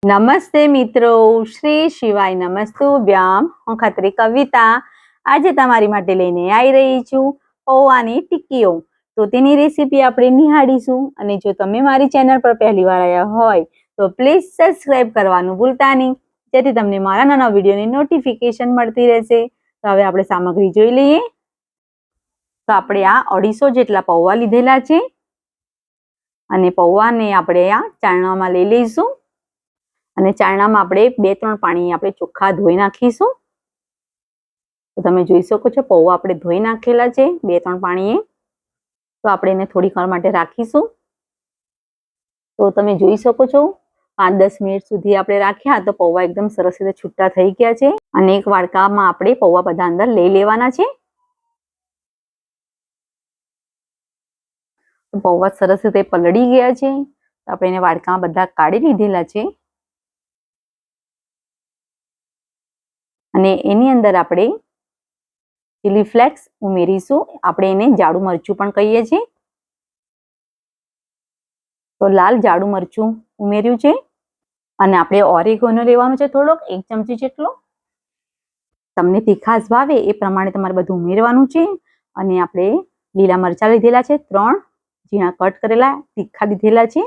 નમસ્તે મિત્રો, શ્રી શિવાય નમસ્તુભ્યામ. હું ખત્રી કવિતા આજે તમારી માટે લઈને આવી રહી છું પૌવાની ટિક્કીઓ. તો તેની રેસીપી આપણે નિહાળીશું. અને જો તમે મારી ચેનલ પર પહેલી વાર આવ્યા હોય તો પ્લીઝ સબસ્ક્રાઇબ કરવાનું ભૂલતા નહીં, જેથી તમને મારા નાના વિડીયોની નોટિફિકેશન મળતી રહેશે. તો હવે આપણે સામગ્રી જોઈ લઈએ. તો આપણે આ 250 જેટલા પૌવા લીધેલા છે અને પૌવાને આપણે આ ચાળણામાં લઈ લઈશું. અને ચાળણામાં આપણે 2-3 પાણી આપણે ચોખ્ખા ધોઈ નાખીશું. તો તમે જોઈ શકો છો પૌવા આપણે ધોઈ નાખેલા છે 2-3 પાણીએ. તો આપણે એને થોડીક વાર માટે રાખીશું. તો તમે જોઈ શકો છો 5-10 મિનિટ સુધી આપણે રાખ્યા તો પૌવા એકદમ સરસ રીતે છૂટા થઈ ગયા છે. અને એક વાડકામાં આપણે પૌવા બધા અંદર લઈ લેવાના છે. પૌવા સરસ રીતે પલળી ગયા છે. તો આપણે એને વાડકામાં બધા કાઢી લીધેલા છે. અને એની અંદર આપણે ચીલી ફ્લેક્સ ઉમેરીશું. આપણે એને જાડું મરચું પણ કહીએ છીએ. તો લાલ જાડું મરચું ઉમેર્યું છે. અને આપણે ઓરેગોનો લેવાનું છે થોડોક 1 ચમચી જેટલો. તમને તીખાશ ભાવે એ પ્રમાણે તમારે બધું ઉમેરવાનું છે. અને આપણે લીલા મરચાં લીધેલા છે 3 ઝીણા કટ કરેલા તીખા લીધેલા છે.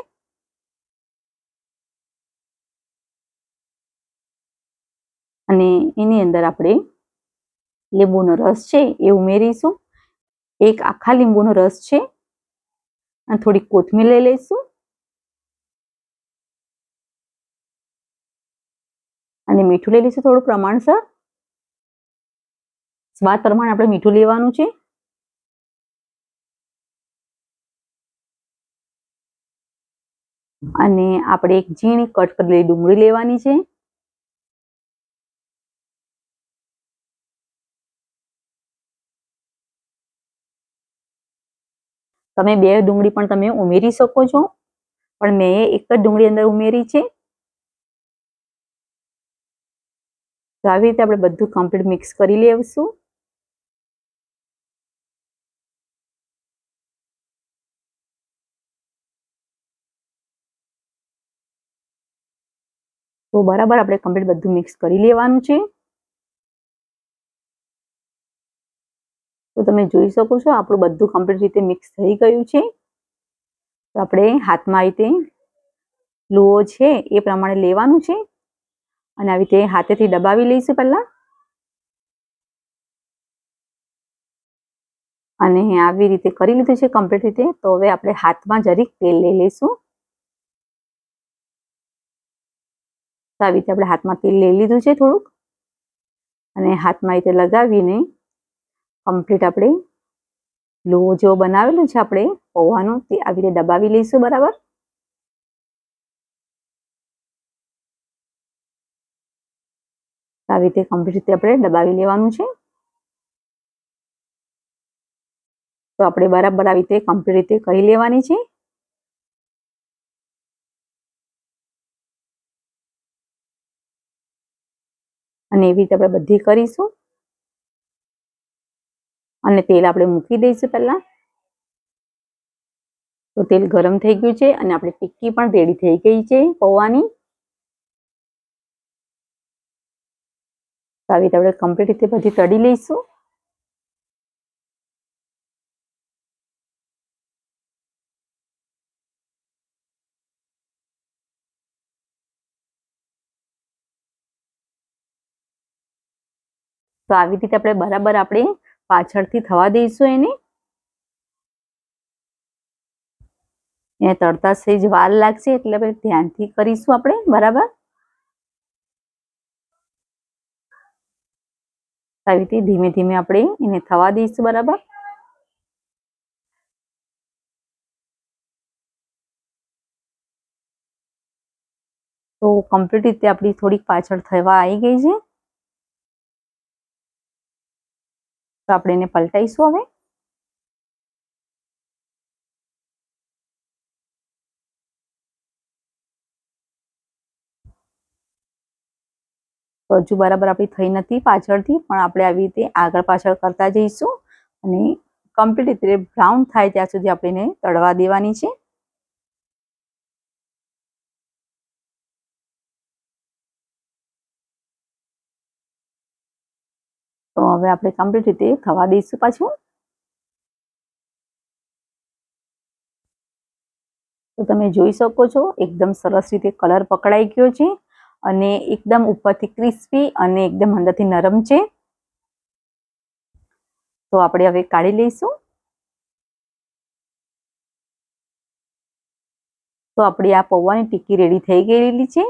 અને એની અંદર આપણે લીંબુનો રસ છે એ ઉમેરીશું. એક આખા લીંબુનો રસ છે. અને થોડી કોથમીર લઈ લઈશું. અને મીઠું લઈ લઈશું થોડું પ્રમાણસર. સ્વાદ પ્રમાણે આપણે મીઠું લેવાનું છે. અને આપણે એક ઝીણી કટ કરેલી ડુંગળી લેવાની છે. તમે 2 ડુંગળી પણ તમે ઉમેરી શકો છો, પણ મેં એક જ ડુંગળી અંદર ઉમેરી છે. તો આવી રીતે આપણે બધું કમ્પ્લીટ મિક્સ કરી લેશું. તો બરાબર આપણે કમ્પ્લીટ બધું મિક્સ કરી લેવાનું છે. તો તમે જોઈ શકો છો આપણું બધું કમ્પ્લીટ રીતે મિક્સ થઈ ગયું છે. તો આપણે હાથમાં આવી રીતે લુઓ છે એ પ્રમાણે લેવાનું છે. અને આવી રીતે હાથેથી દબાવી લઈશું પહેલા. અને આવી રીતે કરી લીધું છે કમ્પ્લીટ રીતે. તો હવે આપણે હાથમાં જરીક તેલ લઈ લઈશું. તો આવી રીતે આપણે હાથમાં તેલ લઈ લીધું છે થોડુંક. અને હાથમાં રીતે લગાવીને કમ્પ્લીટ આપણે લોહો જેવો બનાવેલું છે આપણે પૌવાનું તે આવી રીતે દબાવી લઈશું બરાબર. આવી રીતે કમ્પ્લીટ રીતે આપણે દબાવી લેવાનું છે. તો આપણે બરાબર આવી રીતે કમ્પ્લીટ રીતે કરી લેવાની છે. અને એવી રીતે આપણે બધી કરીશું. અને તેલ આપણે મૂકી દઈશું પહેલા. તો તેલ ગરમ થઈ ગયું છે અને આપણી ટિક્કી પણ રેડી થઈ ગઈ છે પૌવાની. તો આવી રીતે આપણે કમ્પ્લીટ રીતે બધી તળી લઈશું. તો આવી રીતે આપણે બરાબર આપણે પાછળથી થવા દઈશું એને. એને તળતા સહેજ વાર લાગશે એટલે આપણે ધ્યાનથી કરીશું આપણે બરાબર. આવી રીતે ધીમે ધીમે આપણે એને થવા દઈશું બરાબર. તો કમ્પ્લીટ રીતે આપણી થોડીક પાછળ થવા આવી ગઈ છે. તો આપણે એને પલટાઈશું હવે. તો હજુ બરાબર આપણી થઈ નથી પાછળથી, પણ આપણે આવી રીતે આગળ પાછળ કરતા જઈશું. અને કમ્પ્લીટ રીતે બ્રાઉન થાય ત્યાં સુધી આપણે એને તળવા દેવાની છે. તો હવે આપણે કમ્પ્લીટ રીતે થવા દઈશું પાછું. તો તમે જોઈ શકો છો એકદમ સરસ રીતે કલર પકડાઈ ગયો છે અને એકદમ ઉપરથી ક્રિસ્પી અને એકદમ અંદરથી નરમ છે. તો આપણે હવે કાઢી લઈશું. તો આપણી આ પૌવાની ટિક્કી રેડી થઈ ગયેલી છે.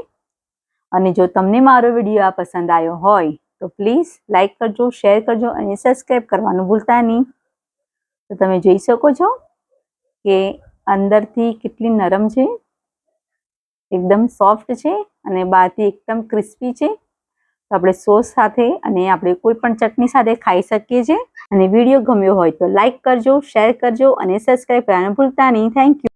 અને જો તમને મારો વિડીયો આ પસંદ આવ્યો હોય તો પ્લીઝ લાઈક કરજો, શેર કરજો અને સબસ્ક્રાઈબ કરવાનું ભૂલતા નહીં. તો તમે જોઈ શકો છો કે અંદરથી કેટલી નરમ છે, એકદમ સોફ્ટ છે અને બહારથી એકદમ ક્રિસ્પી છે. તો આપણે સોસ સાથે અને આપણે કોઈ પણ ચટણી સાથે ખાઈ શકીએ છીએ. અને વિડીયો ગમ્યો હોય તો લાઈક કરજો, શેર કરજો અને સબસ્ક્રાઈબ કરવાનું ભૂલતા નહીં. Thank you.